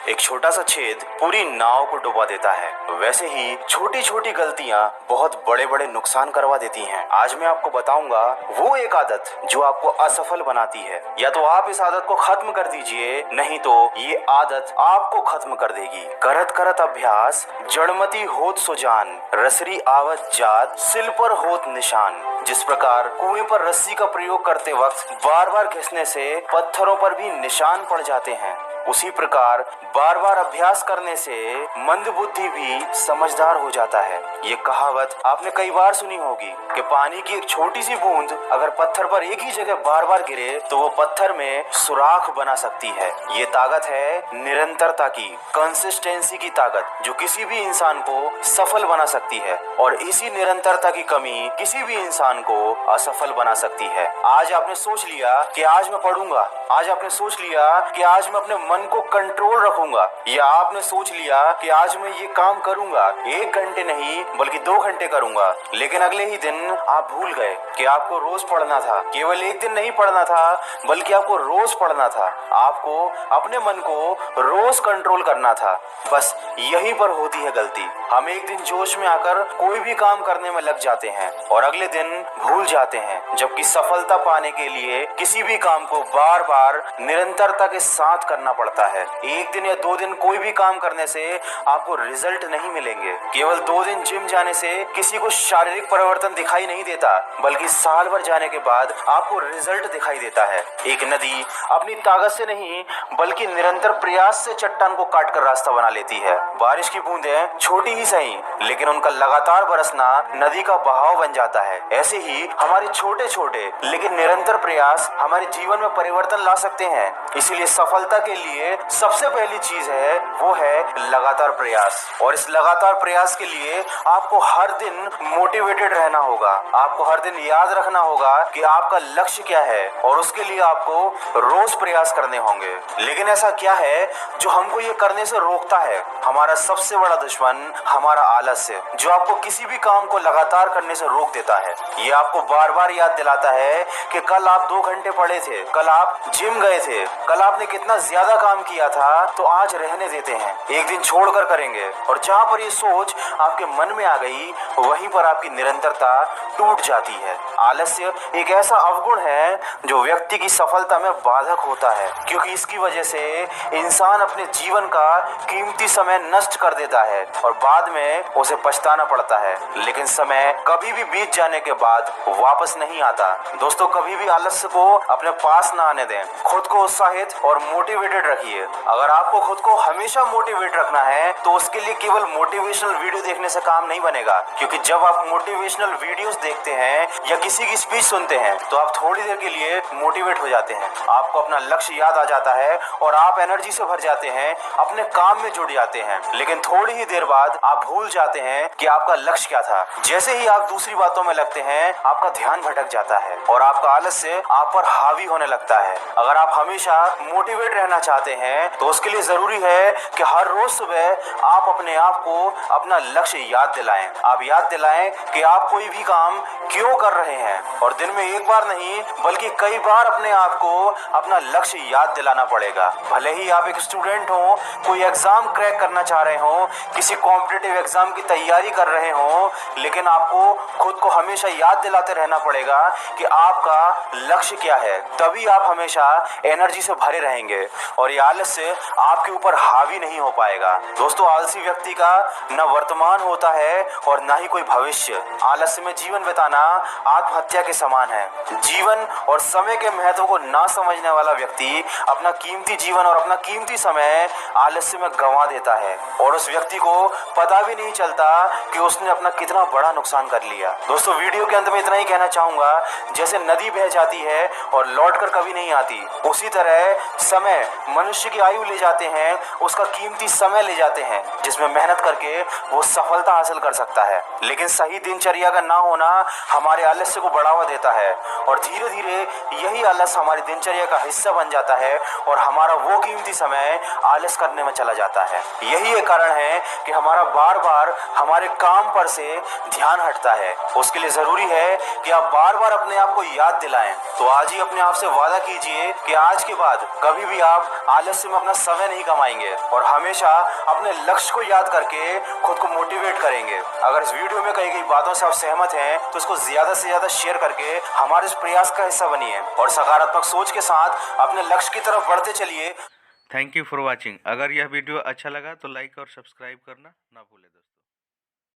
एक छोटा सा छेद पूरी नाव को डुबा देता है। वैसे ही छोटी छोटी गलतियां बहुत बड़े बड़े नुकसान करवा देती हैं। आज मैं आपको बताऊंगा वो एक आदत जो आपको असफल बनाती है। या तो आप इस आदत को खत्म कर दीजिए, नहीं तो ये आदत आपको खत्म कर देगी। करत करत अभ्यास जड़मती होत सुजान, रसरी आवत जात सिल पर होत निशान। जिस प्रकार कुएं पर रस्सी का प्रयोग करते वक्त बार बार घिसने से पत्थरों पर भी निशान पड़ जाते हैं, उसी प्रकार बार बार अभ्यास करने से मंदबुद्धि भी समझदार हो जाता है। ये कहावत आपने कई बार सुनी होगी कि पानी की एक छोटी सी बूंद अगर पत्थर पर एक ही जगह बार बार गिरे तो वो पत्थर में सुराख बना सकती है। ये ताकत है निरंतरता की, कंसिस्टेंसी की ताकत, जो किसी भी इंसान को सफल बना सकती है। और इसी निरंतरता की कमी किसी भी इंसान को असफल बना सकती है। आज आपने सोच लिया कि आज मैं पढ़ूंगा, आज आपने सोच लिया कि आज मैं अपने मन को कंट्रोल रखूंगा, या आपने सोच लिया कि आज मैं ये काम करूंगा, 1 घंटे नहीं बल्कि 2 घंटे करूंगा, लेकिन अगले ही दिन आप भूल गए कि आपको रोज पढ़ना था। केवल एक दिन नहीं पढ़ना था बल्कि आपको रोज पढ़ना था। आपको अपने मन को रोज कंट्रोल करना था। बस यहीं पर होती है गलती। हम एक दिन जोश में आकर कोई भी काम करने में लग जाते हैं और अगले दिन भूल जाते हैं, जबकि सफलता पाने के लिए किसी भी काम को बार बार निरंतरता के साथ करना पड़ता है। एक दिन या 2 दिन कोई भी काम करने से आपको रिजल्ट नहीं मिलेंगे। केवल 2 दिन जिम जाने से किसी को शारीरिक परिवर्तन दिखाई नहीं देता, बल्कि साल भर जाने के बाद आपको रिजल्ट दिखाई देता है। एक नदी अपनी ताकत से नहीं बल्कि निरंतर प्रयास से चट्टान को काटकर रास्ता बना लेती है। बारिश की बूंदें छोटी ही सही, लेकिन उनका लगातार बरसना नदी का बहाव बन जाता है। ऐसे ही हमारे छोटे छोटे लेकिन निरंतर प्रयास हमारे जीवन में परिवर्तन ला सकते हैं। इसीलिए सफलता के लिए सबसे पहली चीज है वो है लगातार प्रयास। और इस लगातार प्रयास के लिए आपको हर दिन मोटिवेटेड रहना होगा। आपको हर दिन याद रखना होगा कि आपका लक्ष्य क्या है और उसके लिए आपको रोज प्रयास करने होंगे। लेकिन ऐसा क्या है जो हमको ये करने से रोकता है? हमारा सबसे बड़ा दुश्मन हमारा आलस्य, जो आपको किसी भी काम को लगातार करने से रोक देता है। ये आपको बार बार याद दिलाता है कि कल आप 2 घंटे पढ़े थे, कल आप जिम गए थे, कल आपने कितना ज्यादा काम किया था, तो आज रहने देते हैं, एक दिन छोड़कर करेंगे। और जहाँ पर ये सोच आपके मन में आ गई वहीं पर आपकी निरंतरता टूट जाती है। आलस्य एक ऐसा अवगुण है जो व्यक्ति की सफलता में बाधक होता है, क्योंकि इसकी वजह से इंसान अपने जीवन का कीमती समय नष्ट कर देता है और बाद में उसे पछताना पड़ता है। लेकिन समय कभी भी बीत जाने के बाद वापस नहीं आता। दोस्तों, कभी भी आलस्य को अपने पास ना आने दें। खुद को उत्साहित और मोटिवेटेड रखिए। अगर आपको खुद को हमेशा मोटिवेट रखना है तो उसके लिए केवल मोटिवेशनल वीडियो देखने से काम नहीं बनेगा, क्योंकि जब आप मोटिवेशनल वीडियोस देखते हैं या किसी की स्पीच सुनते हैं तो आप थोड़ी देर के लिए मोटिवेट हो जाते हैं, आपको अपना लक्ष्य याद आ जाता है और आप एनर्जी से भर जाते हैं, अपने काम में जुड़ जाते हैं। लेकिन थोड़ी ही देर बाद आप भूल जाते हैं कि आपका लक्ष्य क्या था। जैसे ही आप दूसरी बातों में लगते हैं आपका ध्यान भटक जाता है और आपका आलस्य आप पर हावी होने लगता है। अगर आप हमेशा मोटिवेट रहना चाहते हैं तो उसके लिए जरूरी है कि हर रोज सुबह आप अपने आप को अपना लक्ष्य याद दिलाएं। आप याद दिलाएं कि आप कोई भी काम क्यों कर रहे हैं, और दिन में एक बार नहीं बल्कि कई बार अपने आप को अपना लक्ष्य याद दिलाना पड़ेगा। भले ही आप एक स्टूडेंट हो, कोई एग्जाम क्रैक करना चाह रहे हो, किसी कॉम्पिटिटिव एग्जाम की तैयारी कर रहे हो, लेकिन आपको खुद को हमेशा याद दिलाते रहना पड़ेगा कि आपका लक्ष्य क्या है। तभी आप हमेशा एनर्जी से भरे रहेंगे और ये आलस्य आपके ऊपर हावी नहीं हो पाएगा। दोस्तों, आलसी व्यक्ति का न वर्तमान होता है और न ही कोई भविष्य। आलस्य में जीवन बिताना आत्महत्या के समान है। जीवन और समय के महत्व को ना समझने वाला व्यक्ति अपना कीमती जीवन और अपना कीमती समय आलस्य में गंवा देता है और उस व्यक्ति को पता भी नहीं चलता कि उसने अपना कितना बड़ा नुकसान कर लिया। दोस्तों, वीडियो के अंत में इतना ही कहना चाहूंगा, जैसे नदी बह जाती है और लौटकर कभी नहीं आती, उसी तरह समय मनुष्य की आयु ले जाते हैं, उसका कीमती समय ले जाते हैं जिसमें मेहनत करके वो सफलता हासिल कर सकता है। लेकिन सही दिनचर्या का ना होना हमारे आलस्य को बढ़ावा देता है और धीरे धीरे यही आलस हमारी दिनचर्या का हिस्सा बन जाता है और हमारा वो कीमती समय आलस करने में चला जाता है। यही एक कारण है कि हमारा बार बार हमारे काम पर से ध्यान हटता है। उसके लिए जरूरी है कि आप बार बार अपने आप को याद दिलाएं। तो आज ही अपने आप से वादा कीजिए कि आज के बाद कभी भी आप आलस्य में अपना समय नहीं गंवाएंगे और हमेशा अपने लक्ष्य को याद करके खुद को मोटिवेट करेंगे। अगर इस वीडियो में कही गई बातों से आप सहमत हैं तो इसको ज्यादा से ज्यादा शेयर करके हमारे इस प्रयास का हिस्सा बनिए और सकारात्मक सोच के साथ अपने लक्ष्य की तरफ बढ़ते चलिए। Thank you for watching. अगर यह वीडियो अच्छा लगा तो लाइक और सब्सक्राइब करना ना भूलें दोस्तों।